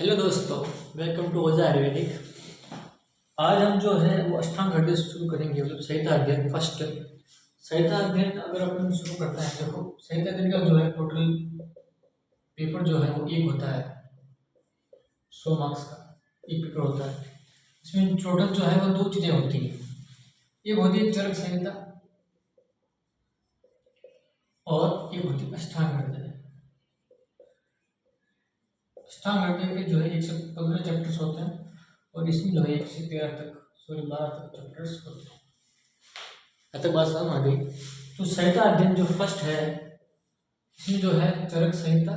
Hello दोस्तों, welcome to ओजा आयुर्वेदिक। आज हम जो है वो अष्टांग हृदय से शुरू करेंगे, मतलब संहिता अध्ययन फर्स्ट। संहिता अध्ययन अगर अपन शुरू करते हैं, देखो संहिता अध्ययन का जो है टोटल पेपर जो है वो एक होता है, 100 मार्क्स का एक पेपर होता है। इसमें टोटल जो है वो दो चीज़ें होती हैं, एक होती है चरक संहिता और एक होती है अष्टांग हृदय। अष्टांग हृदय के जो है 115 चैप्टर्स होते हैं और इसमें जो है 1 से 13 तक 12 तक चैप्टर्स होते हैं। अब तक बात समझ आ गई। तो संहिता अध्ययन जो फर्स्ट है, इसमें जो है चरक संहिता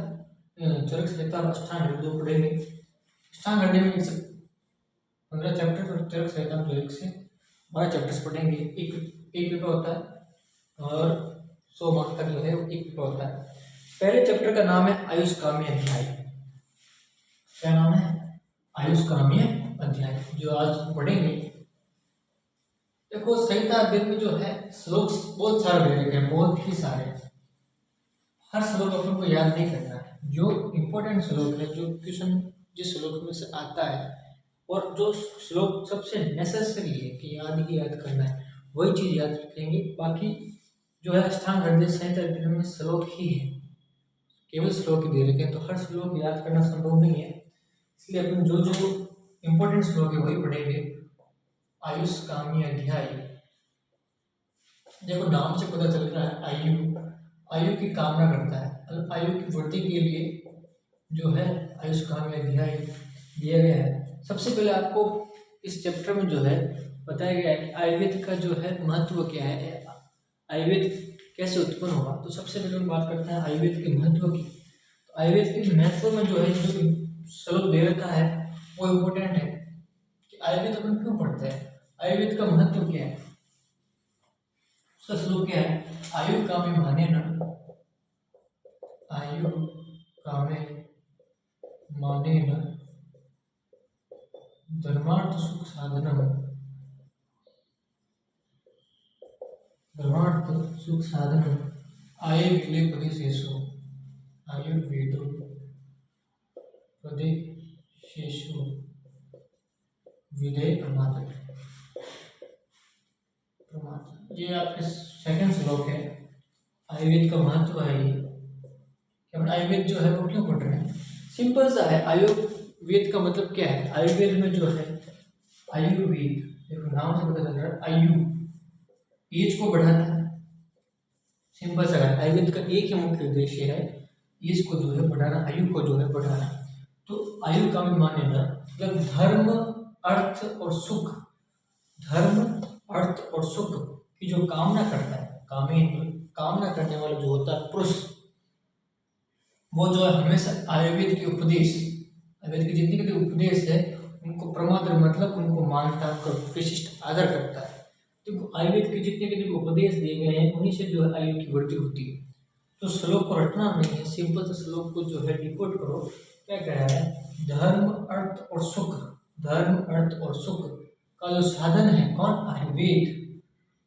और अष्टांग हृदय दो पढ़ेंगे। अष्टांग हृदय में 115 चैप्टर और चरक संहिता में जो 1 से 12 चैप्टर्स पढ़ेंगे। एक पेपर होता है और 100 मार्क्स तक जो है एक पेपर होता है। पहले चैप्टर का नाम है आयुष्कामी अध्याय। क्या नाम है? आयुष्कामी अध्याय, जो आज पढ़ेंगे। देखो संहिता अध्ययन में जो है श्लोक बहुत सारे दे रखे हैं, बहुत ही सारे। हर श्लोक अपन को याद नहीं करना है, जो इम्पोर्टेंट श्लोक है, जो क्वेश्चन जिस श्लोक में से आता है और जो श्लोक सबसे नेसेसरी है कि याद ही याद करना है, वही चीज याद रखेंगे। बाकी जो है अष्टांग हृदय संहिता अध्ययन में श्लोक ही है, केवल श्लोक ही दे रखे हैं, तो हर श्लोक याद करना संभव नहीं है। इसलिए अपन जो जो इम्पोर्टेंट श्लोक है वही पढ़ेंगे। आयुष्कामी अध्याय, देखो नाम से पता चल रहा है आयु की कामना करता है, मतलब आयु की वृद्धि के लिए जो है आयुष्कामी अध्याय दिया गया है। सबसे पहले आपको इस चैप्टर में जो है बताया गया है कि आयुर्वेद का जो है महत्व क्या है, आयुर्वेद कैसे उत्पन्न हुआ। तो सबसे पहले हम बात करते हैं आयुर्वेद के महत्व की। तो आयुर्वेद के महत्व में जो है जो श्लोक दे रखा है वो इम्पोर्टेंट है कि आयुर्वेद अपन क्यों पढ़ते हैं, आयुर्वेद का महत्व क्या है। उसका श्लोक क्या है? आयु कामे माने न, आयु कामे माने न धर्मार्थ सुख साधनम, धर्मार्थ सुख साधनम आयुर्वेदे पदेशेषु, आयुर्वेदो पदेशेषु विधेय प्रमात्र। ये आपके सेकंड श्लोक है। आयुर्वेद का महत्व है ये कि हम आयुर्वेद जो है वो क्यों पढ़ रहे हैं। सिंपल सा है, आयुर्वेद का मतलब क्या है। आयुर्वेद में जो है आयुर्वेद, देखो नाम से पता चल रहा है, आयु एज को बढ़ाता है। सिंपल सा है, आयुर्वेद का एक ही मुख्य उद्देश्य है एज को जो है बढ़ाना, आयु को जो है बढ़ाना। तो आयु का भी माने ना, मतलब धर्म अर्थ और सुख, धर्म अर्थ और सुख की जो कामना करता है, कामना करने वाला जो होता है पुरुष, वो जो है हमेशा आयुर्वेद के उपदेश, आयुर्वेद के जितने के उपदेश है उनको प्रमात्र, मतलब उनको मानता है, विशिष्ट आदर करता है। तो आयुर्वेद के जितने के उपदेश दिए गए हैं उन्हीं से जो है आयु की वृद्धि होती है। तो श्लोक को रटना नहीं है, सिंपल से श्लोक को जो है डिकोड करो। क्या कह रहा है? धर्म अर्थ और सुख, धर्म अर्थ और सुख का जो साधन है कौन? आयुर्वेद।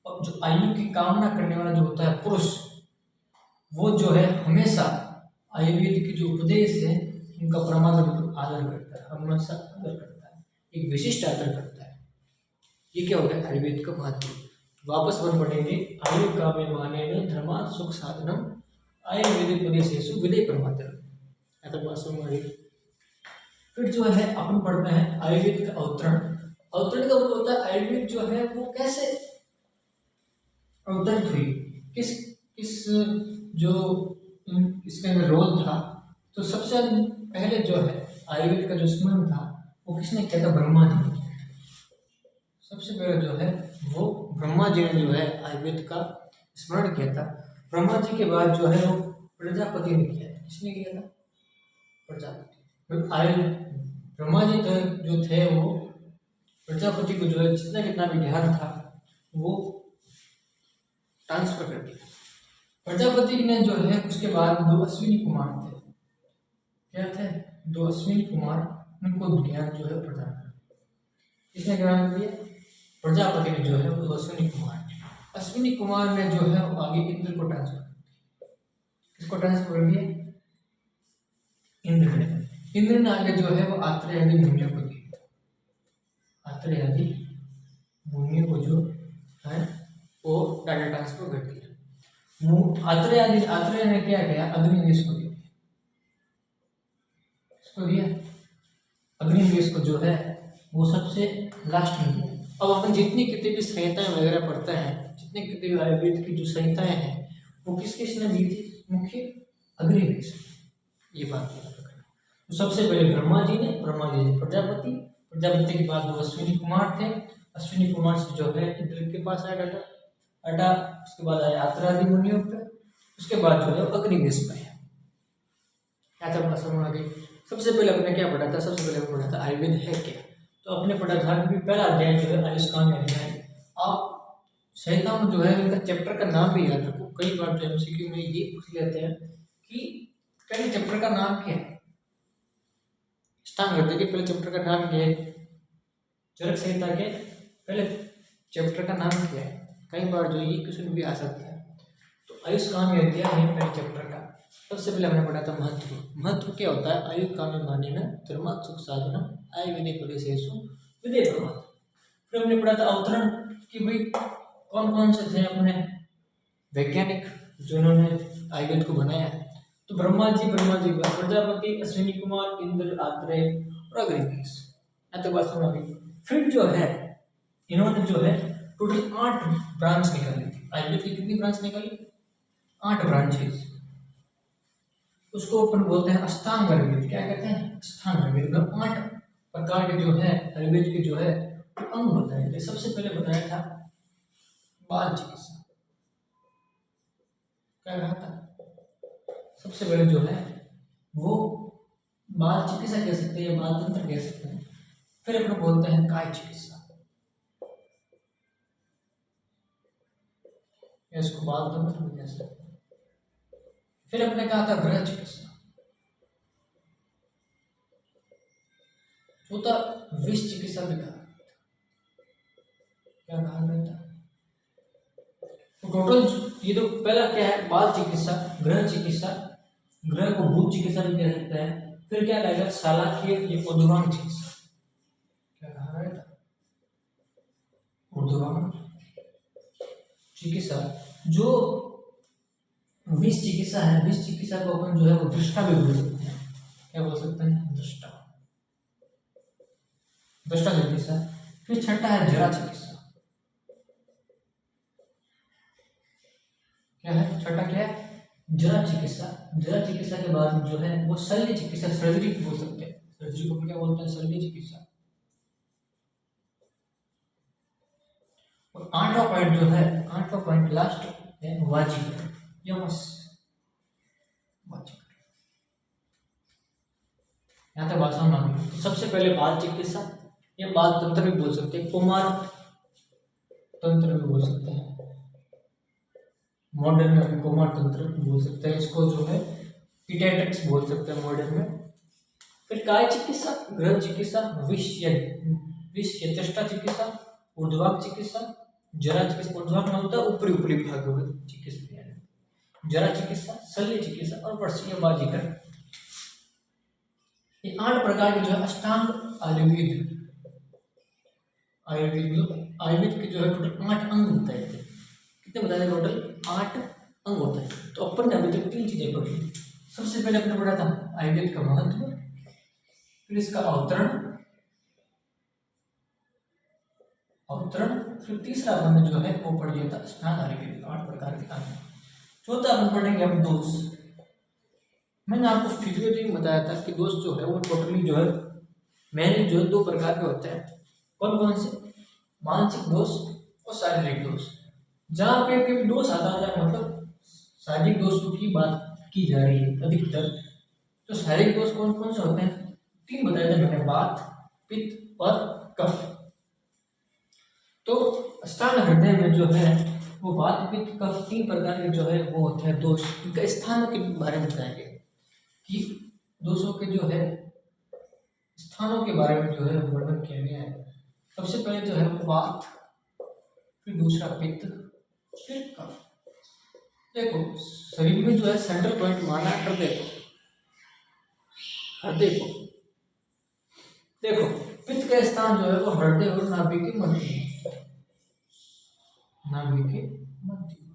और जो आयु की कामना करने वाला जो होता है पुरुष, वो जो है हमेशा आयुर्वेद के जो उपदेश है उनका प्रमाण आदर करता है, हमेशा आदर करता है, एक विशिष्ट आदर करता है। ये क्या हो गया? आयुर्वेद का महत्व। वापस वन पढ़ेंगे। आयु कामे माने न धर्मार्थ सुख साधनम आयुर्वेद उपदेशेषु विधेय प्रमात्र। ऐसा बात समझ में आई। फिर जो है अपन पढ़ते हैं आयुर्वेद का अवतरण। अवतरण का मतलब होता है आयुर्वेद जो है वो कैसे अवतरित हुई, किस किस जो इसके अंदर रोल था। तो सबसे पहले जो है आयुर्वेद का जो स्मरण था वो किसने किया था? ब्रह्मा जी। सबसे पहले जो है वो ब्रह्मा जी ने जो है आयुर्वेद का स्मरण किया था। ब्रह्मा जी के बाद जो है वो प्रजापति ने किया था। किसने किया था? प्रजापति। ब्रह्मा जी जो थे वो प्रजापति को जो है जितना कितना भी ज्ञान था वो ट्रांसफर कर दिया। प्रजापति ने जो है उसके बाद 2 अश्विनी कुमार थे। क्या थे? 2 अश्विनी कुमार, उनको ज्ञान जो है प्रदान कर दिया। किसने ज्ञान दिया? प्रजापति ने जो है वो अश्विनी कुमार, अश्विनी कुमार ने जो है वो आगे इंद्र को ट्रांसफर कर दिया। किसको ट्रांसफर कर दिया? इंद्र ने। इंद्र ने आगे जो है वो आत्रेय आदि मुनियों को दी। आत्रेय आदि मुनियों को जो है वो डाटा ट्रांसफर कर दिया। आत्रेय ने क्या किया, अग्निवेश को दिया। इसको दिया अग्निवेश को जो है वो सबसे लास्ट में दिया। अब अपन जितनी कितनी भी संहिताएं वगैरह पढ़ते हैं, जितने कितने भी आयुर्वेद की जो संहिताएं हैं वो किस किसने दी थी, मुख्य अग्निवेश। ये बात याद रखना। तो सबसे पहले ब्रह्मा जी ने प्रजापति के बाद वो अश्विनी कुमार थे। अश्विनी कुमार से जो है इंद्र के पास आया डाटा, उसके बाद आया आत्रेय मुनियों पे, उसके बाद जो है अग्निवेश पे है। क्या था अपना समझ आ गई। सबसे पहले अपने क्या पढ़ा था, सबसे पहले पढ़ा था आयुर्वेद है क्या। तो अपने पढ़ा था कि पहला अध्याय जो है आयुष्काम अध्याय। आप संहिता में जो है इनका चैप्टर का नाम भी याद रखो। कई बार जो एमसीक्यू में ये पूछ लेते हैं कि पहले चैप्टर का नाम क्या है। स्टार्ट कर देखिए, पहले चैप्टर का नाम क्या है। चरक संहिता के पहले चैप्टर का नाम क्या है। कई बार जो ये क्वेश्चन भी आ सकता है। तो आयुष्काम अध्याय है पहले चैप्टर का। सबसे पहले हमने पढ़ा था महत्व क्या होता है। आयु काम्य मानेन धर्मात् सुख साधनम आयुर्वेदिक उपदेशेषु विधेय प्रमाण। फिर हमने पढ़ा था अवतरण कि भाई कौन कौन से थे अपने वैज्ञानिक जिन्होंने आयुर्वेद को बनाया। तो ब्रह्मा जी प्रजापति, अश्विनी कुमार, इंद्र, आत्रेय और अग्निवेश। तो बात सुना गई। फिर जो है इन्होंने जो है टोटल 8 ब्रांच निकाली थी। आयुर्वेद की कितनी ब्रांच निकाली, 8 ब्रांचेस। उसको अपन बोलते हैं अष्टांग आयुर्वेद। क्या कहते हैं, अष्टांग आयुर्वेद। 8 प्रकार के जो है आयुर्वेद के जो है अंग बताए थे। सबसे पहले बताया था बाल चिकित्सा। क्या कहा था, सबसे पहले जो है वो बाल चिकित्सा कह सकते हैं, बाल तंत्र कह सकते हैं। फिर अपन बोलते हैं काय चिकित्सा, इसको बाल तंत्र भी कह सकते हैं। फिर अपने कहा था गृह चिकित्सा। चौथा विष चिकित्सा भी कहा। क्या कहा गया था, तो टोटल ये तो पहला क्या है, बाल चिकित्सा, गृह चिकित्सा, गृह को भूत चिकित्सा भी कह सकते हैं। फिर क्या कहेगा, शालाकीय ये ऊर्ध्वांग चिकित्सा। क्या कहा गया था, ऊर्ध्वांग चिकित्सा। जो विष चिकित्सा है, विष चिकित्सा को अपन जो है वो दृष्टा भी बोल सकते हैं। क्या बोल सकते हैं, दृष्टा चिकित्सा। फिर छठा है जरा चिकित्सा। क्या है, छठा क्या है, जरा चिकित्सा। जरा चिकित्सा के बाद जो है वो शल्य चिकित्सा, सर्जरी बोल सकते हैं। सर्जरी को क्या बोलते हैं, शल्य चिकित्सा। और 8वां पॉइंट जो है, 8वां पॉइंट लास्ट है वाजिकर या बस वाजिकर। यहाँ तक बात समझ आ गई। तो सबसे पहले बाल चिकित्सा या बाल तंत्र भी बोल सकते हैं, कुमार तंत्र भी बोल सकते हैं, मॉडर्न में कुमार तंत्र भी बोल सकते हैं। इसको जो है पीडियाट्रिक्स बोल सकते हैं मॉडर्न में। फिर काय चिकित्सा, गृह चिकित्सा, विष या दृष्टा चिकित्सा, ऊर्ध्वांग चिकित्सा, जरा चिकित्सा। ऊर्ध्वांग होता है ऊपरी ऊपरी भाग में चिकित्सा, जरा चिकित्सा, शल्य चिकित्सा और वर्षीय बाजीकर। ये 8 प्रकार के जो है अष्टांग आयुर्वेद के जो है टोटल 8 अंग होता है। कितने बताए, टोटल 8 अंग होता है। तो अपन ने अभी तक 3 चीजें पढ़ी। सबसे पहले अपने पढ़ा था आयुर्वेद का महत्व, फिर इसका अवतरण, फिर तीसरा अपन जो है वो पढ़ लिया था अष्टांग आयुर्वेद, 8 प्रकार के अंग। चौथा अपन पढ़ेंगे अब दोष। मैंने आपको फिजियोलॉजी में बताया था कि दोष जो है वो टोटली जो है मेनली जो है 2 प्रकार के होते हैं। कौन कौन से, मानसिक दोष और शारीरिक दोष। जहाँ पे कभी दोष आता है मतलब शारीरिक दोषों की बात की जा रही है अधिकतर। तो शारीरिक दोष कौन कौन से होते हैं, 3 बताए थे मैंने, वात, पित्त और कफ। तो अष्टांग हृदय में जो है वो वात, पित्त, कफ 3 प्रकार के जो है वो होते हैं दोष। इनका स्थानों के बारे में बताएंगे कि दोषों के जो है स्थानों के बारे में जो है वर्णन किया गया है। सबसे पहले जो है वात, फिर दूसरा पित्त, फिर कफ। देखो शरीर में जो है सेंट्रल पॉइंट माना हृदय को, हृदय को। देखो पित्त का स्थान जो है वो हृदय और नाभि के मध्य में, नाभि के मध्य में।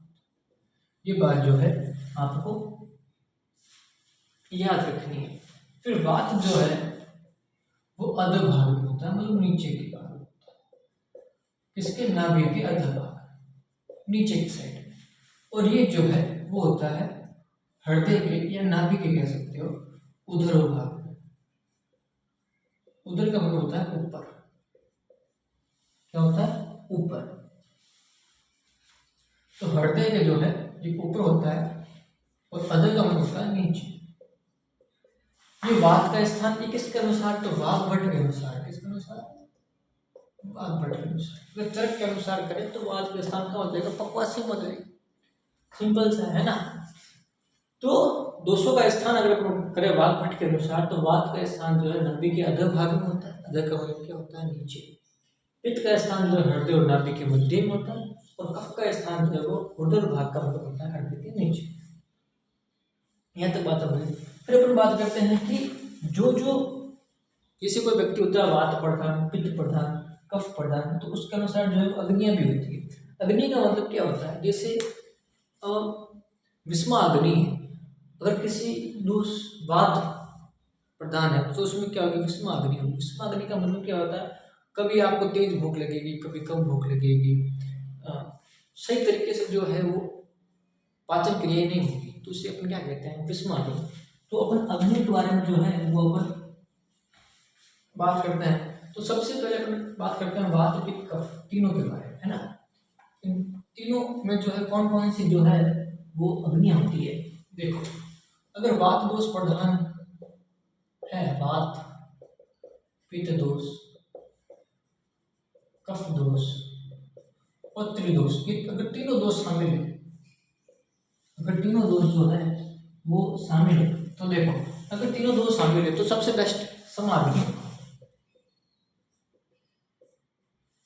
ये बात जो है आपको याद रखनी है। फिर वात जो है वो अधोभाग में होता है, मतलब नीचे की भाग होता है, किसके, नाभि के अधोभाग, नीचे की साइड। और ये जो है वो होता है हृदय के या नाभि के कह सकते हो उदरोभाग। उदर का मतलब होता है ऊपर, क्या होता है, ऊपर। तो हृदय के जो है ये ऊपर होता है और अधर का मतलब होता है नीचे। ये वात का स्थान ये किसके अनुसार, तो वात भट्ट के अनुसार। किसके अनुसार, वात भट्ट के अनुसार। अगर चरक के अनुसार करें तो वात का स्थान कहाँ हो जाएगा, पक्वासी में हो जाएगा। सिंपल सा है ना। तो दोषों का स्थान अगर अपन करें वात भट्ट के अनुसार तो वात का स्थान जो है नाभि के अधर भाग में होता है, अधर का मतलब क्या होता है, नीचे। पित्त का स्थान जो है हृदय और नाभि के मध्य में होता है, और कफ का स्थान जो है वो उदर भाग का मतलब होता है हृदय के नीचे। यहाँ तक बात बनी। फिर अपन बात करते हैं कि जो जो जैसे कोई व्यक्ति होता है वात प्रधान, पित्त प्रधान, कफ प्रधान, तो उसके अनुसार जो है अग्नियां भी होती है। अग्नि का मतलब क्या होता है, जैसे विषमा अग्नि है, अगर किसी दूसरे वात प्रधान है तो उसमें क्या होगी, विषमा अग्नि होगी। विषमा अग्नि का मतलब क्या होता है, कभी आपको तेज भूख लगेगी, कभी कम भूख लगेगी, सही तरीके से जो है वो पाचन क्रिया नहीं होगी, तो उसे अपन क्या कहते हैं, विषमा अग्नि। तो अपन अग्नि के बारे में जो है वो अपन बात करते हैं। तो सबसे पहले अपन बात करते हैं वात पित्त कफ तीनों के बारे में, है ना। इन तीनों में जो है कौन कौन सी जो है वो अग्नियां होती है। देखो अगर वात दोष प्रधान है, वात पित्त दोष, कफ दोष और त्रिदोष, ये अगर तीनों दोष शामिल है, अगर तीनों दोष जो है वो शामिल है, तो देखो अगर तीनों दोष शामिल है तो सबसे बेस्ट समाग्नि।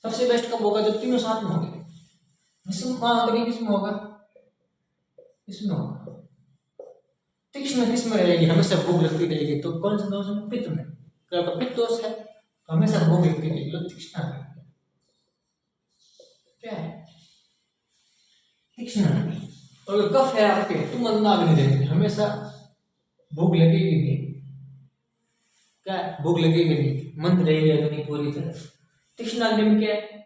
सबसे बेस्ट कब होगा, जब तीनों साथ में होंगे। विषमाग्नि किसमें होगा, इसमें होगा। तीक्ष्ण किसमें रहेगी, हमेशा भूख लगती रहेगी, तो कौन सा दोष है, पित्त में। अगर पित्त दोष है तो हमेशा भूख लगती रहेगी, तो तीक्ष्ण क्या है, तीक्ष्ण। और अगर कफ है आपके तो मंदाग्नि रहेगी, हमेशा भूख लगेगी नहीं, क्या भूख लगेगी नहीं, मंद रहेगी अग्नि पूरी तरह। तीक्ष्ण अग्नि में क्या है,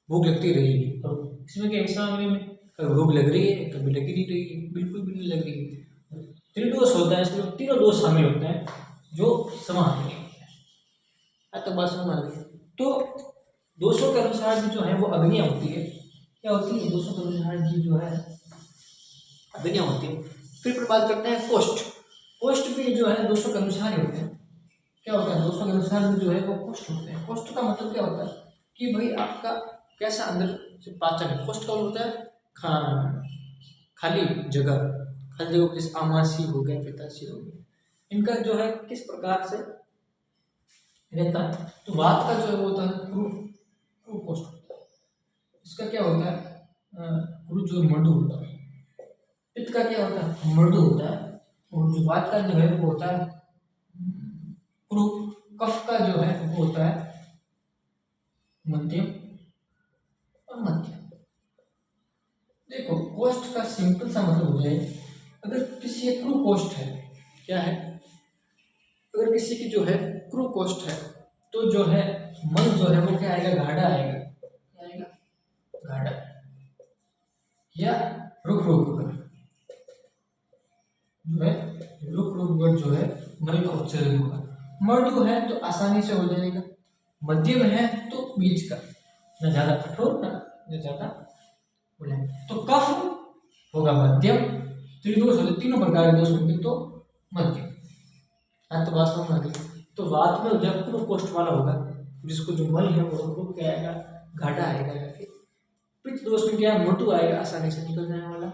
भूख लगती रहेगी। और इसमें क्या, विषम अग्नि में कभी भूख लग रही है, कभी लगी नहीं रही है, बिल्कुल भी नहीं लग रही है। त्रिदोष होता है, इसमें तीनों दोष शामिल होते हैं जो समाग्नि है। तो बात समझ आ गई। तो दोषों के अनुसार जो है वो अग्नियां होती है, क्या होती है, दोषों के अनुसार जी जो है अग्नियां होती है। फिर बात करते हैं कोष्ठ। कोष्ठ भी जो है दोषों के अनुसार ही होते हैं। क्या होता है, दोषों के अनुसार भी जो है वो कोष्ठ होते हैं। कोष्ठ का मतलब क्या होता है कि भाई आपका कैसा अंदर से पाचन है। कोष्ठ का होता है खाली जगह, खाली जगह, जैसे आमाशय हो गया, पित्ताशय हो गया, इनका जो है किस प्रकार से रहता है। तो वात का जो है वो होता है क्रू कोष्ठ होता है। इसका क्या होता है, क्रू जो मृदु होता है। पित्त का क्या होता है, मृदु होता है। और जो वात का जो है वो होता है क्रू। कफ का जो है वो होता है मध्यम और मध्यम। देखो कोष्ठ का सिंपल सा मतलब हो जाए, अगर किसी क्रू कोष्ठ है, क्या है, अगर किसी की जो है क्रू कोष्ठ है तो जो है मल जो है वो क्या आएगा, गाढ़ा आएगा। क्या आएगा, गाढ़ा, या रुक रुक कर जो है, रुक रुक कर जो है मल का उच्चारण होगा। मृदु है तो आसानी से हो जाएगा, मध्यम है तो बीच का, न ज्यादा कठोर न ज्यादा बोले। तो कफ होगा मध्यम, त्रिदोष होते तीनों प्रकार के दोष होंगे तो मध्यम। तो बात समझ आ गई। तो वात में जब क्रू कोष्ठ वाला होगा, जिसको जो मल है वो क्या आएगा, घाटा आएगा। या फिर पित्त दोष में क्या, मृदु आएगा, आसानी से निकल जाने वाला।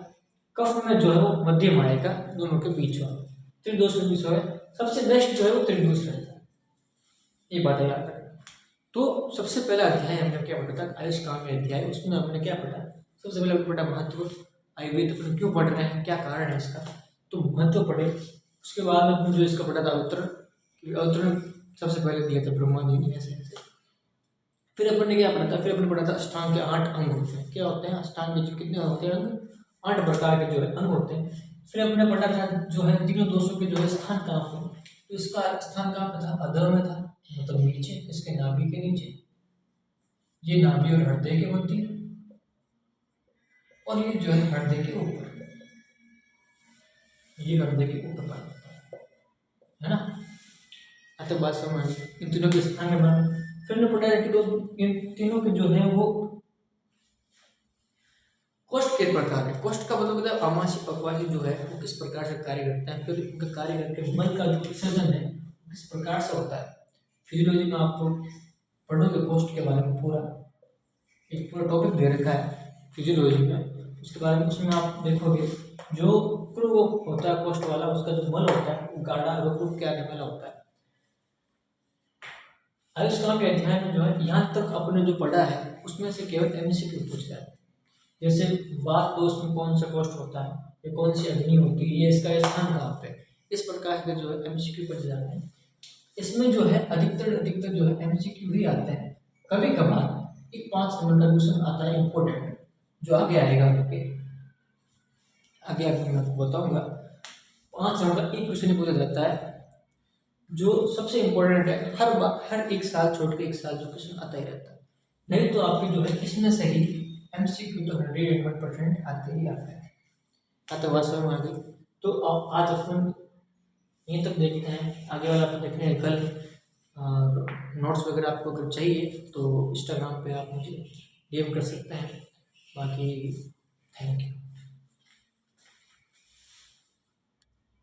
कफ में जो है वो मध्यम आएगा, दोनों के बीच वाला। त्रिदोष में बीच है, सबसे बेस्ट जो है वो त्रिदोष रहता है। ये बात याद रखना। तो सबसे पहला अध्याय हमने क्या पढ़ा था, आयुष काम्य अध्याय। उसमें हमने क्या पढ़ा, सबसे पहले पढ़ा महत्व, आयुर्वेद अपन क्यों पढ़ रहे हैं, क्या कारण है इसका, तो महत्व पढ़े। उसके बाद में जो इसका पढ़ा था अवतरण सबसे पहले दिया था ब्रह्मा जी ने ऐसे ऐसे। फिर अपन ने क्या पढ़ा था, फिर अपन ने पढ़ा था अष्टांग के 8 अंग होते हैं। क्या होते हैं अष्टांग के, जो कितने होते हैं अंग, 8 प्रकार के जो है अंग होते हैं। फिर अपन ने पढ़ा था जो है तीनों दोषों के जो है स्थान कहाँ पे, तो इसका स्थान कहाँ पे था, अधर में था, मतलब नीचे, इसके नाभि के नीचे, ये नाभि और हृदय के मध्य, और ये जो है हृदय के ऊपर, ये हृदय के ऊपर पाया जाता है ना। अतः बात समझ, इन तीनों के स्थान में बना। फिर ने पढ़ा है कि इन तीनों के जो है वो कोष्ठ के प्रकार है। कोष्ठ का मतलब होता है आमाशय पक्वाशय जो है वो किस प्रकार से कार्य करता है, फिर उनका कार्य करके मल का जो विसर्जन है किस प्रकार से होता है। फिजियोलॉजी में आपको पढ़ोगे कोष्ठ के बारे में, पूरा एक पूरा टॉपिक दे रखा है फिजियोलॉजी में, उसके बारे में उसमें आप देखोगे जो क्रू होता है कोष्ठ वाला, उसका जो मल होता है वो गाढ़ा रोग के आने वाला होता है। आयुष्काल के अध्याय में जो है यहाँ तक अपने जो पढ़ा है उसमें से केवल एमसीक्यू पूछता है। जैसे वात दोष में कौन सा कोष्ठ होता है, ये कौन सी अग्नि होती है, ये इसका स्थान कहाँ पे, इस प्रकार के जो है एमसीक्यू पढ़ जाते हैं। इसमें जो है अधिकतर जो है एमसीक्यू ही आते हैं। कभी कभार एक 5 नंबर का क्वेश्चन आता है इम्पोर्टेंट, जो आगे आएगा आपके आगे मैं आपको बताऊंगा। 5 नंबर का एक क्वेश्चन पूछा जाता है जो सबसे इम्पोर्टेंट है, हर एक साल छोड़ के एक साल जो क्वेश्चन आता ही रहता है। नहीं तो आपकी जो है इसमें से ही एमसीक्यू तो 101% आते ही आते हैं। आता बात समझ में आ गई। तो अब आज अपन यहीं तक देखते हैं, आगे वाला अपन देखते हैं कल। नोट्स वगैरह आपको अगर चाहिए तो इंस्टाग्राम पे आप मुझे डीएम कर सकते हैं। बाकी थैंक यू।